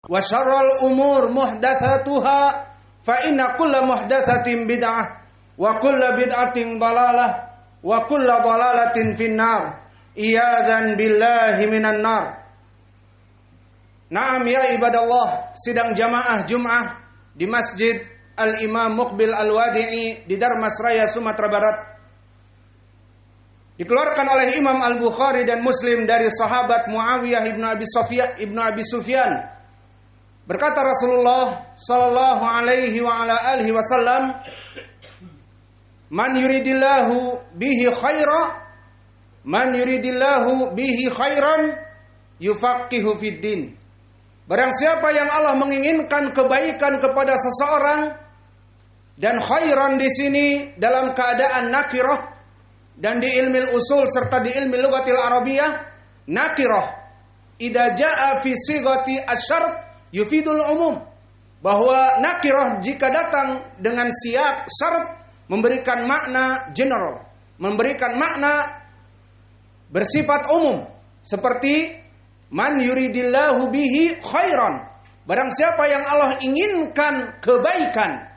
Wa syarrul umur muhdatsatuha fa inna kulla muhdatsatin bid'ah wa kulla bid'atin dalalah wa kulla dalalatin finnar. Iyadzan billahi minan nar. Naam ya ibadallah, sidang jamaah Jum'ah di Masjid Al-Imam Muqbil Al-Wadi'i di Darmasraya, Sumatera Barat. Dikeluarkan oleh Imam Al-Bukhari dan Muslim dari sahabat Muawiyah ibnu Abi Sufyan. Berkata Rasulullah sallallahu alaihi wa ala alihi wasallam, "Man yuridillahu bihi khairan yufaqihu fid din." Barang siapa yang Allah menginginkan kebaikan kepada seseorang, dan khairan di sini dalam keadaan nakirah, dan di ilmu usul serta di ilmu lughatil arabiyah nakirah idza jaa fi sighati asyart yufidul umum, bahwa nakirah jika datang dengan siap syarat memberikan makna general, memberikan makna bersifat umum, seperti man yuridillahu bihi khairan, barang siapa yang Allah inginkan kebaikan.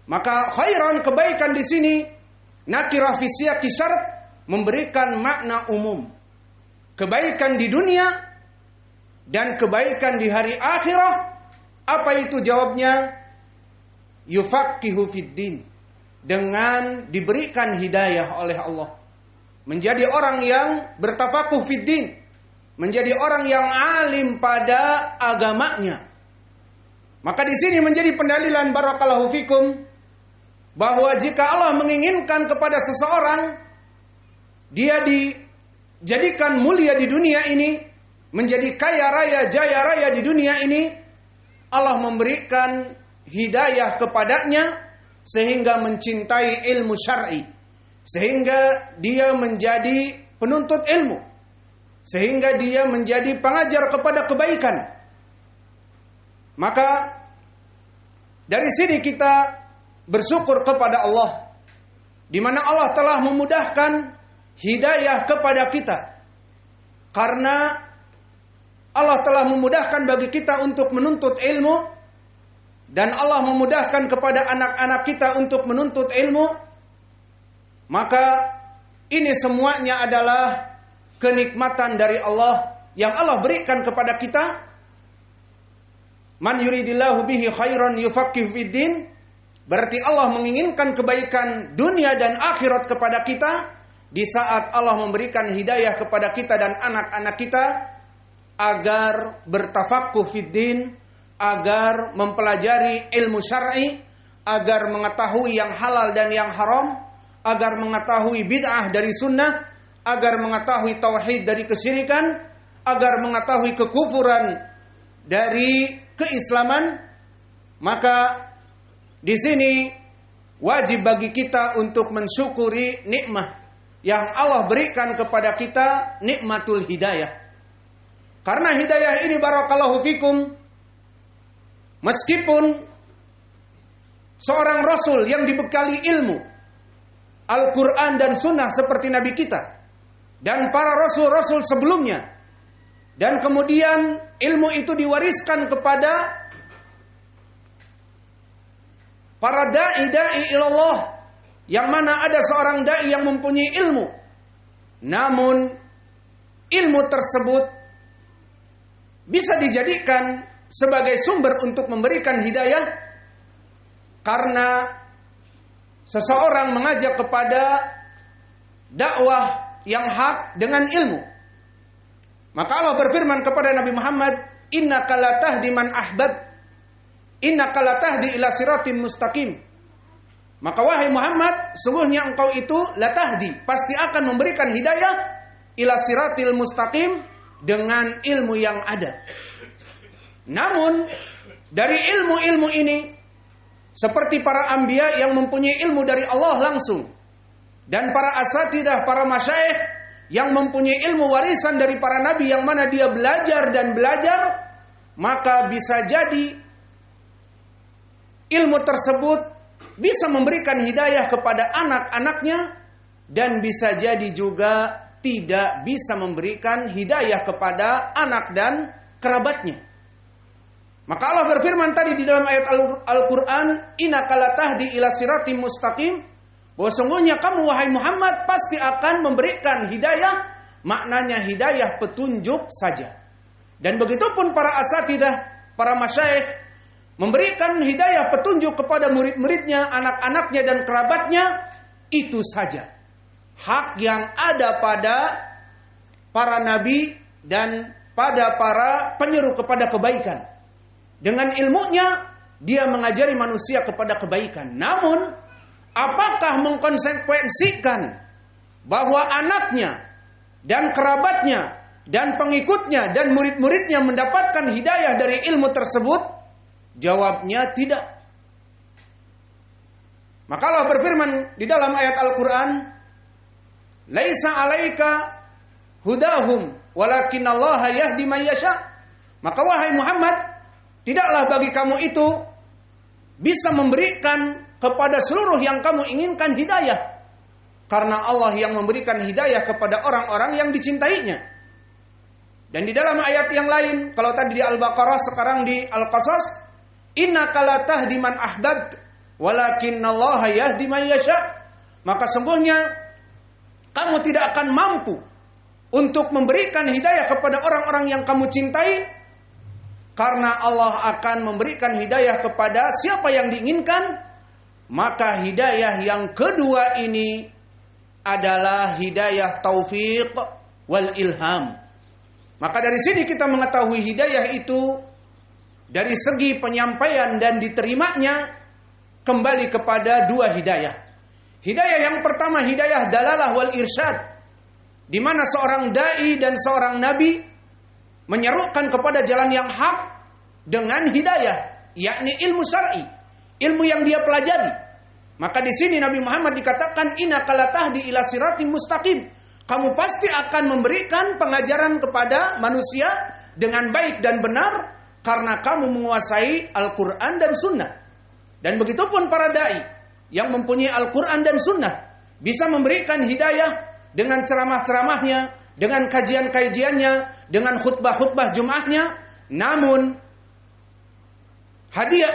Maka khairan, kebaikan di sini nakirah fi siyaqi syarat memberikan makna umum, kebaikan di dunia dan kebaikan di hari akhirah. Apa itu jawabnya? Yufaqihu fid din, dengan diberikan hidayah oleh Allah, menjadi orang yang bertafaquh fid din, menjadi orang yang alim pada agamanya. Maka di sini menjadi pendalilan barakallahu fikum bahwa jika Allah menginginkan kepada seseorang, dia dijadikan mulia di dunia ini, menjadi kaya raya, jaya raya di dunia ini, Allah memberikan hidayah kepadanya sehingga mencintai ilmu syar'i, sehingga dia menjadi penuntut ilmu, sehingga dia menjadi pengajar kepada kebaikan. Maka dari sini kita bersyukur kepada Allah, di mana Allah telah memudahkan hidayah kepada kita, karena Allah telah memudahkan bagi kita untuk menuntut ilmu, dan Allah memudahkan kepada anak-anak kita untuk menuntut ilmu. Maka ini semuanya adalah kenikmatan dari Allah yang Allah berikan kepada kita. Man yuridillahu bihi khairan yufaqihu fid din, berarti Allah menginginkan kebaikan dunia dan akhirat kepada kita. Di saat Allah memberikan hidayah kepada kita dan anak-anak kita agar bertafaquh fid din, agar mempelajari ilmu syar'i, agar mengetahui yang halal dan yang haram, agar mengetahui bid'ah dari sunnah, agar mengetahui tauhid dari kesyirikan, agar mengetahui kekufuran dari keislaman. Maka di sini wajib bagi kita untuk mensyukuri nikmat yang Allah berikan kepada kita, nikmatul hidayah. Karena hidayah ini barakallahu fikum, meskipun seorang rasul yang dibekali ilmu Al-Quran dan sunnah seperti Nabi kita dan para rasul-rasul sebelumnya, dan kemudian ilmu itu diwariskan kepada para da'i ilallah, yang mana ada seorang da'i yang mempunyai ilmu, namun ilmu tersebut bisa dijadikan sebagai sumber untuk memberikan hidayah, karena seseorang mengajak kepada dakwah yang hak dengan ilmu. Maka Allah berfirman kepada Nabi Muhammad, "Innaka la tahdi man ahbab, innaka la tahdi ila siratim mustaqim." Maka wahai Muhammad, sungguhnya engkau itu la tahdi, pasti akan memberikan hidayah ila siratil mustaqim, dengan ilmu yang ada. Namun dari ilmu-ilmu ini, seperti para anbiya yang mempunyai ilmu dari Allah langsung, dan para asatidah, para masyayikh yang mempunyai ilmu warisan dari para nabi, yang mana dia belajar dan belajar, maka bisa jadi ilmu tersebut bisa memberikan hidayah kepada anak-anaknya, dan bisa jadi juga tidak bisa memberikan hidayah kepada anak dan kerabatnya. Maka Allah berfirman tadi di dalam ayat Al-Qur'an, innaka latahdi ila siratim mustaqim, bahwa sungguhnya kamu wahai Muhammad pasti akan memberikan hidayah, maknanya hidayah petunjuk saja. Dan begitupun para asatidah, para masyayikh memberikan hidayah petunjuk kepada murid-muridnya, anak-anaknya dan kerabatnya, itu saja hak yang ada pada para nabi dan pada para penyeru kepada kebaikan. Dengan ilmunya dia mengajari manusia kepada kebaikan. Namun apakah mengkonsekuensikan bahwa anaknya dan kerabatnya dan pengikutnya dan murid-muridnya mendapatkan hidayah dari ilmu tersebut? Jawabnya tidak. Maka Allah berfirman di dalam ayat Al-Quran, laisa alaika hudahum walakinallaha yahdi man yasha. Maka wahai Muhammad, tidaklah bagi kamu itu bisa memberikan kepada seluruh yang kamu inginkan hidayah, karena Allah yang memberikan hidayah kepada orang-orang yang dicintainya. Dan di dalam ayat yang lain, kalau tadi di Al-Baqarah, sekarang di Al-Qasas, innaka la tahdi man ahbabt walakinallaha yahdi man yasha. Maka sungguhnya kamu tidak akan mampu untuk memberikan hidayah kepada orang-orang yang kamu cintai, karena Allah akan memberikan hidayah kepada siapa yang diinginkan. Maka hidayah yang kedua ini adalah hidayah taufik wal ilham. Maka dari sini kita mengetahui hidayah itu dari segi penyampaian dan diterimanya kembali kepada dua hidayah. Hidayah yang pertama hidayah dalalah wal irsyad, di mana seorang dai dan seorang nabi menyerukan kepada jalan yang hak dengan hidayah, yakni ilmu syar'i, ilmu yang dia pelajari. Maka di sini Nabi Muhammad dikatakan innaka latahdi ila siratim mustaqim. Kamu pasti akan memberikan pengajaran kepada manusia dengan baik dan benar karena kamu menguasai Al-Qur'an dan Sunnah. Dan begitupun para dai yang mempunyai Al-Qur'an dan Sunnah bisa memberikan hidayah dengan ceramah-ceramahnya, dengan kajian-kajiannya, dengan khutbah-khutbah Jumatnya. Namun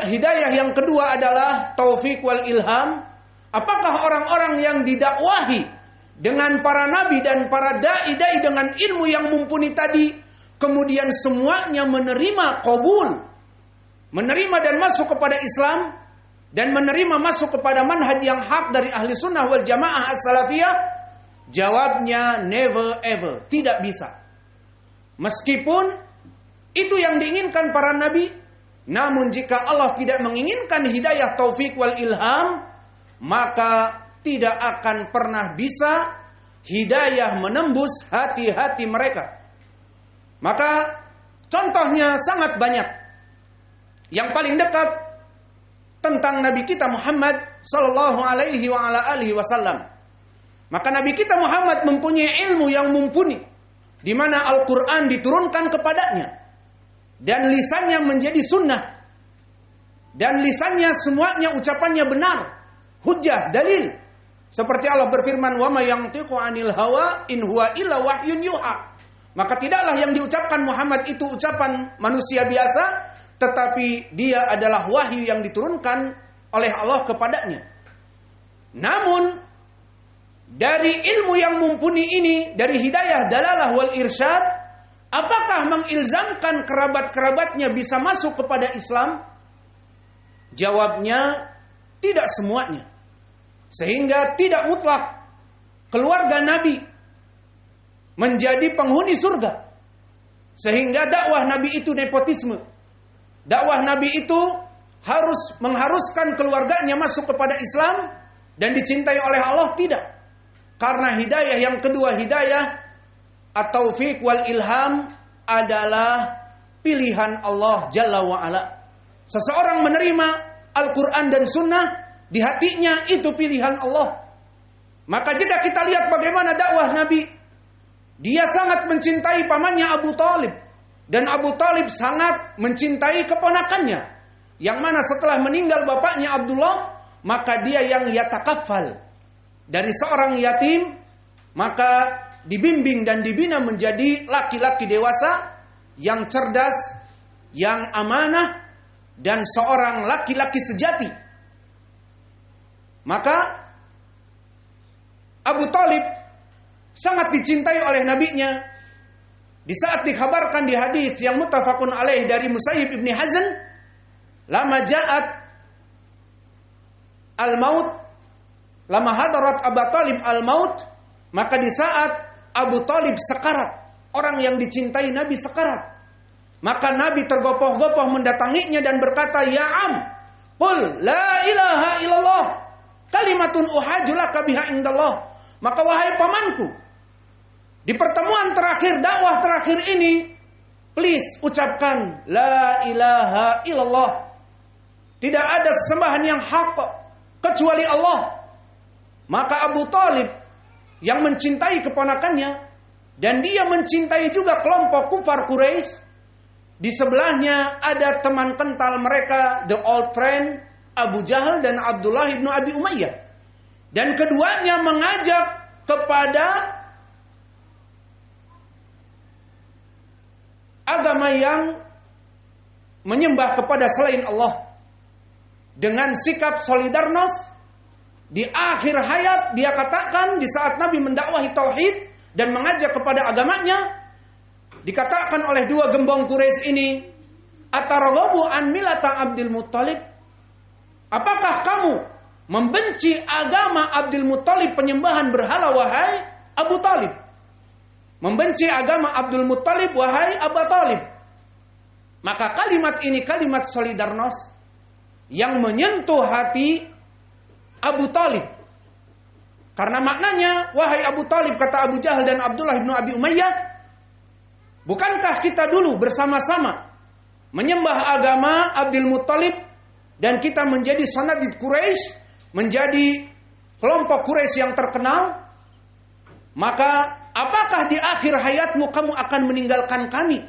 hidayah yang kedua adalah taufik wal ilham. Apakah orang-orang yang didakwahi dengan para nabi dan para dai-dai dengan ilmu yang mumpuni tadi, kemudian semuanya menerima qabul, menerima dan masuk kepada Islam, dan menerima masuk kepada manhaj yang hak dari ahli sunnah wal jamaah as-salafiyah? Jawabnya never ever, tidak bisa. Meskipun itu yang diinginkan para nabi, namun jika Allah tidak menginginkan hidayah taufik wal ilham, maka tidak akan pernah bisa hidayah menembus hati-hati mereka. Maka contohnya sangat banyak. Yang paling dekat tentang Nabi kita Muhammad sallallahu alaihi wa ala alihi wasallam. Maka Nabi kita Muhammad mempunyai ilmu yang mumpuni, di mana Al-Qur'an diturunkan kepadanya dan lisannya menjadi sunnah. Dan lisannya semuanya ucapannya benar, hujjah, dalil. Seperti Allah berfirman, "Wa ma yantiqu 'anil hawa in huwa illa wahyun yuha." Maka tidaklah yang diucapkan Muhammad itu ucapan manusia biasa, tetapi dia adalah wahyu yang diturunkan oleh Allah kepadanya. Namun dari ilmu yang mumpuni ini, dari hidayah dalalah wal irsyad, apakah mengilzamkan kerabat-kerabatnya bisa masuk kepada Islam? Jawabnya tidak semuanya. Sehingga tidak mutlak keluarga Nabi menjadi penghuni surga. Sehingga dakwah Nabi itu nepotisme. Dakwah Nabi itu harus mengharuskan keluarganya masuk kepada Islam dan dicintai oleh Allah, tidak. Karena hidayah yang kedua, hidayah at-taufiq wal ilham, adalah pilihan Allah Jalla wa'ala. Seseorang menerima Al-Quran dan Sunnah, di hatinya itu pilihan Allah. Maka jika kita lihat bagaimana dakwah Nabi, dia sangat mencintai pamannya Abu Talib, dan Abu Talib sangat mencintai keponakannya, yang mana setelah meninggal bapaknya Abdullah, maka dia yang yatakafal dari seorang yatim, maka dibimbing dan dibina menjadi laki-laki dewasa yang cerdas, yang amanah, dan seorang laki-laki sejati. Maka Abu Thalib sangat dicintai oleh nabinya. Di saat dikabarkan di hadis yang muttafaqun alaih dari Musayyib ibni Hazn, lama ja'at al-maut, lama hadarat Abu Thalib al-maut, maka di saat Abu Thalib sekarat, orang yang dicintai Nabi sekarat, maka Nabi tergopoh-gopoh mendatanginya dan berkata, "Ya am, qul la ilaha illallah, kalimatun uhaju laka biha indallah." Maka wahai pamanku, di pertemuan terakhir, dakwah terakhir ini, please ucapkan la ilaha illallah. Tidak ada sesembahan yang hak kecuali Allah. Maka Abu Thalib yang mencintai keponakannya, dan dia mencintai juga kelompok kufar Quraisy, di sebelahnya ada teman kental mereka, the old friend Abu Jahal dan Abdullah ibnu Abi Umayyah. Dan keduanya mengajak kepada agama yang menyembah kepada selain Allah. Dengan sikap solidarnos, di akhir hayat dia katakan, di saat Nabi mendakwahi tauhid dan mengajak kepada agamanya, dikatakan oleh dua gembong Quraisy ini, "Atarghabu an millata Abdul Muttalib?" Apakah kamu membenci agama Abdul Muttalib, penyembahan berhala, wahai Abu Thalib? Membenci agama Abdul Muttalib, wahai Abu Thalib. Maka kalimat ini kalimat solidarnos yang menyentuh hati Abu Thalib. Karena maknanya, wahai Abu Thalib, kata Abu Jahal dan Abdullah ibnu Abi Umayyah, bukankah kita dulu bersama-sama menyembah agama Abdul Muttalib dan kita menjadi sanadid Quraisy, menjadi kelompok Quraisy yang terkenal? Maka apakah di akhir hayatmu kamu akan meninggalkan kami,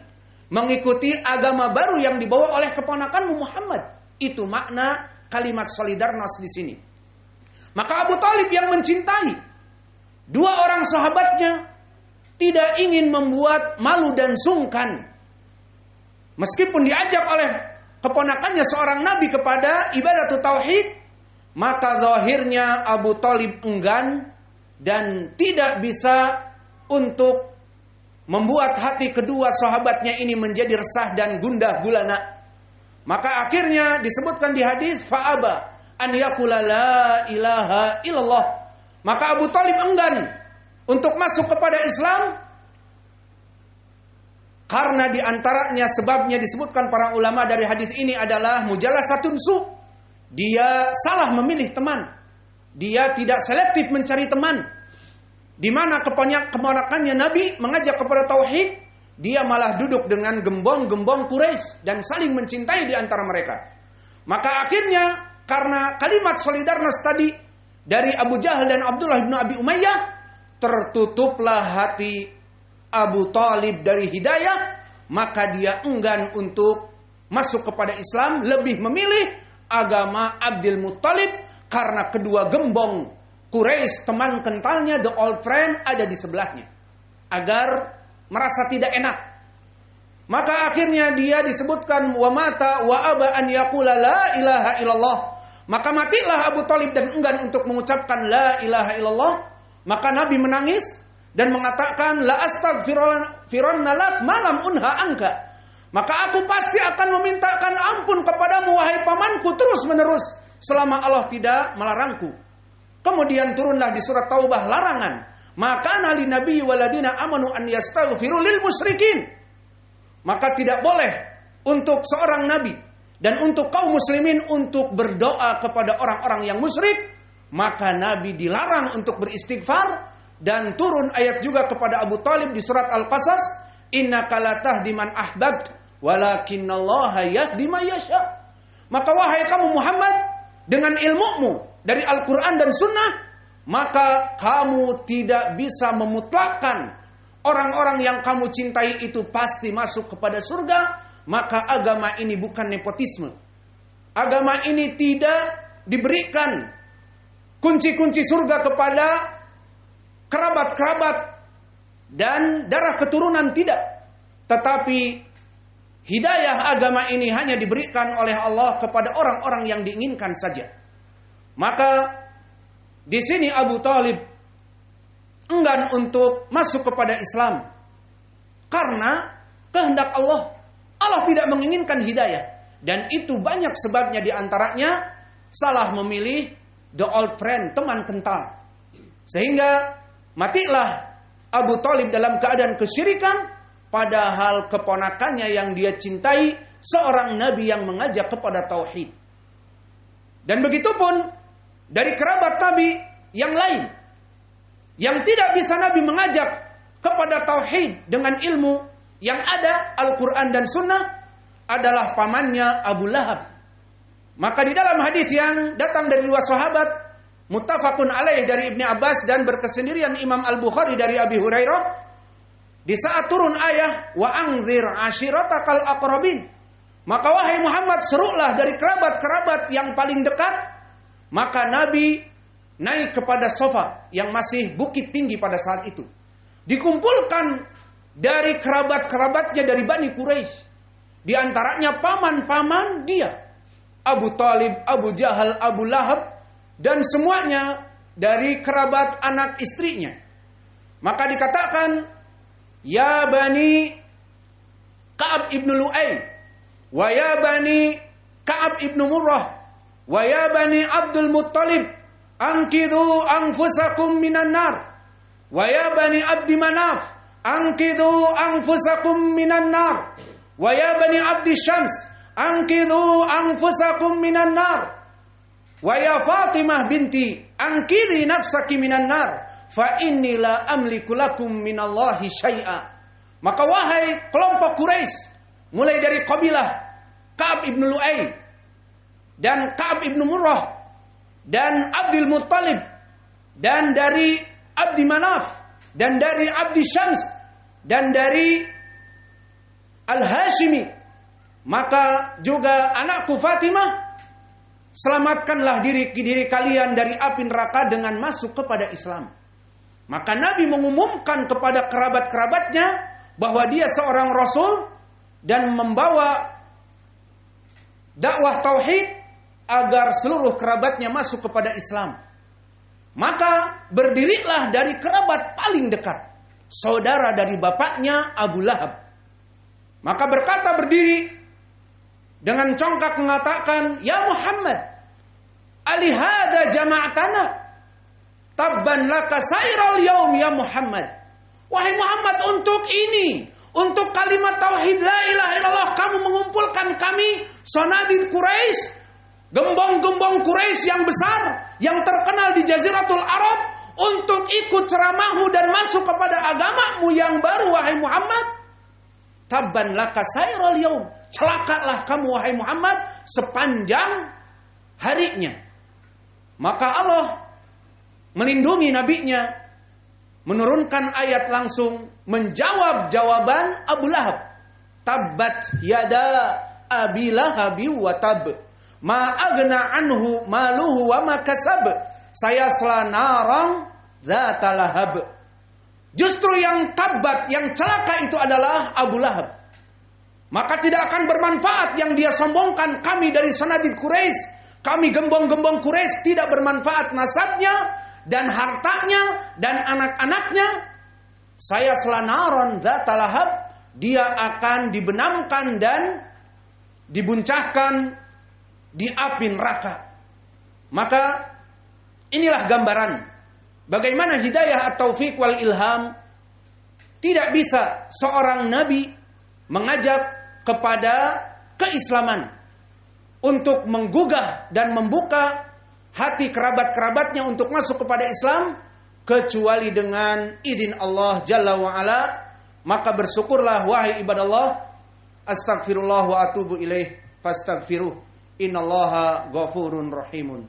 mengikuti agama baru yang dibawa oleh keponakanmu Muhammad? Itu makna kalimat solidarnos di sini. Maka Abu Thalib yang mencintai dua orang sahabatnya tidak ingin membuat malu dan sungkan. Meskipun diajak oleh keponakannya seorang nabi kepada ibadat tauhid, maka zahirnya Abu Thalib enggan dan tidak bisa untuk membuat hati kedua sahabatnya ini menjadi resah dan gundah gulana. Maka akhirnya disebutkan di hadis, fa'aba an yaqula la ilaha illallah. Maka Abu Thalib enggan untuk masuk kepada Islam, karena diantaranya sebabnya disebutkan para ulama dari hadis ini adalah mujalasatun su. Dia salah memilih teman. Dia tidak selektif mencari teman. Di mana keponakannya Nabi mengajak kepada tauhid, dia malah duduk dengan gembong-gembong Quraisy dan saling mencintai di antara mereka. Maka akhirnya karena kalimat solidarnos tadi dari Abu Jahal dan Abdullah bin Abi Umayyah, tertutuplah hati Abu Thalib dari hidayah, maka dia enggan untuk masuk kepada Islam, lebih memilih agama Abdul Muttalib karena kedua gembong Quraisy, teman kentalnya, the old friend, ada di sebelahnya, agar merasa tidak enak. Maka akhirnya dia disebutkan wa mata wa aba an yaqula la ilaha illallah. Maka matilah Abu Thalib dan enggan untuk mengucapkan la ilaha illallah. Maka Nabi menangis dan mengatakan la astaghfiranna lak malam unha anka. Maka aku pasti akan memintakan ampun kepadamu wahai pamanku terus-menerus selama Allah tidak melarangku. Kemudian turunlah di surat Taubah larangan, maka nali nabi waladina amanu an yastaghfiru lil musyrikin. Maka tidak boleh untuk seorang nabi dan untuk kaum muslimin untuk berdoa kepada orang-orang yang musyrik. Maka Nabi dilarang untuk beristighfar. Dan turun ayat juga kepada Abu Thalib di surat Al-Qasas, innaka la tahdi man ahbabt walakinallaha yahdi man yasha. Maka wahai kamu Muhammad, dengan ilmumu dari Al-Quran dan Sunnah, maka kamu tidak bisa memutlakkan orang-orang yang kamu cintai itu pasti masuk kepada surga. Maka agama ini bukan nepotisme. Agama ini tidak diberikan kunci-kunci surga kepada kerabat-kerabat dan darah keturunan, tidak. Tetapi hidayah agama ini hanya diberikan oleh Allah kepada orang-orang yang diinginkan saja. Maka di sini Abu Thalib enggan untuk masuk kepada Islam karena kehendak Allah. Allah tidak menginginkan hidayah, dan itu banyak sebabnya, di antaranya salah memilih the old friend, teman kental. Sehingga matilah Abu Thalib dalam keadaan kesyirikan, padahal keponakannya yang dia cintai seorang nabi yang mengajak kepada tauhid. Dan begitupun dari kerabat Nabi yang lain yang tidak bisa Nabi mengajak kepada tauhid dengan ilmu yang ada Al-Quran dan Sunnah adalah pamannya Abu Lahab. Maka di dalam hadis yang datang dari dua sahabat muttafaqun alaih dari Ibnu Abbas dan berkesendirian Imam Al-Bukhari dari Abi Hurairah, di saat turun ayat wa anzir ashiratakal aqrabin, maka wahai Muhammad, serulah dari kerabat-kerabat yang paling dekat. Maka Nabi naik kepada sofa yang masih bukit tinggi pada saat itu. Dikumpulkan dari kerabat-kerabatnya dari Bani Quraisy. Di antaranya paman-paman dia, Abu Thalib, Abu Jahal, Abu Lahab, dan semuanya dari kerabat anak istrinya. Maka dikatakan, ya Bani Ka'ab ibn Lu'ay, wa ya Bani Ka'ab ibn Murrah, wa ya Bani Abdul Muttalib, anqidhu anfusakum minan nar, wa ya Bani Abdi Manaf, anqidhu anfusakum minan nar, wa ya Bani Abdi Syams, anqidhu anfusakum minan nar, wa ya Fatimah binti, anqidhi nafsaki minan nar, fa inni la amliku lakum minallahi syai'a. Maka wahai kelompok Quraisy, mulai dari kabilah Ka'ab ibn Lu'ay dan Ka'ab ibn Murrah dan Abdul Muttalib, dan dari Abdi Manaf, dan dari Abdi Syams, dan dari Al-Hashimi, maka juga anakku Fatimah, selamatkanlah diri kalian dari api neraka dengan masuk kepada Islam. Maka Nabi mengumumkan kepada kerabat-kerabatnya bahwa dia seorang Rasul dan membawa dakwah tauhid agar seluruh kerabatnya masuk kepada Islam. Maka berdirilah dari kerabat paling dekat, saudara dari bapaknya Abu Lahab. Maka berkata berdiri dengan congkak mengatakan, ya Muhammad, alihada jama'atana, tabban laka sairal yaum ya Muhammad. Wahai Muhammad, untuk ini, untuk kalimat tauhid la ilaha illallah, kamu mengumpulkan kami, sanadid Quraisy, gembong-gembong Quraisy yang besar, yang terkenal di Jaziratul Arab, untuk ikut ceramahmu dan masuk kepada agamamu yang baru, wahai Muhammad. Tabban laka sairal yaum, celakalah kamu wahai Muhammad sepanjang harinya. Maka Allah melindungi nabinya, menurunkan ayat langsung menjawab jawaban Abu Lahab. Tabbat yada abi lahabi wa tab, ma agna anhu maluhu wa ma kasab, sayasla naran dzata lahab. Justru yang tabat, yang celaka itu adalah Abu Lahab. Maka tidak akan bermanfaat yang dia sombongkan, kami dari sanadid Quraisy, kami gembong-gembong Quraisy, tidak bermanfaat nasabnya dan hartanya dan anak-anaknya. Saya selanaron dzata lahab, dia akan dibenamkan dan dibuncahkan di api neraka. Maka inilah gambaran bagaimana hidayah atau taufiq wal ilham. Tidak bisa seorang nabi mengajak kepada keislaman untuk menggugah dan membuka hati kerabat-kerabatnya untuk masuk kepada Islam kecuali dengan izin Allah Jalla wa Ala. Maka bersyukurlah wahai ibadallah, astaghfirullah wa atubu ilaih fastaghfiruh, innallaha ghafurun rahimun.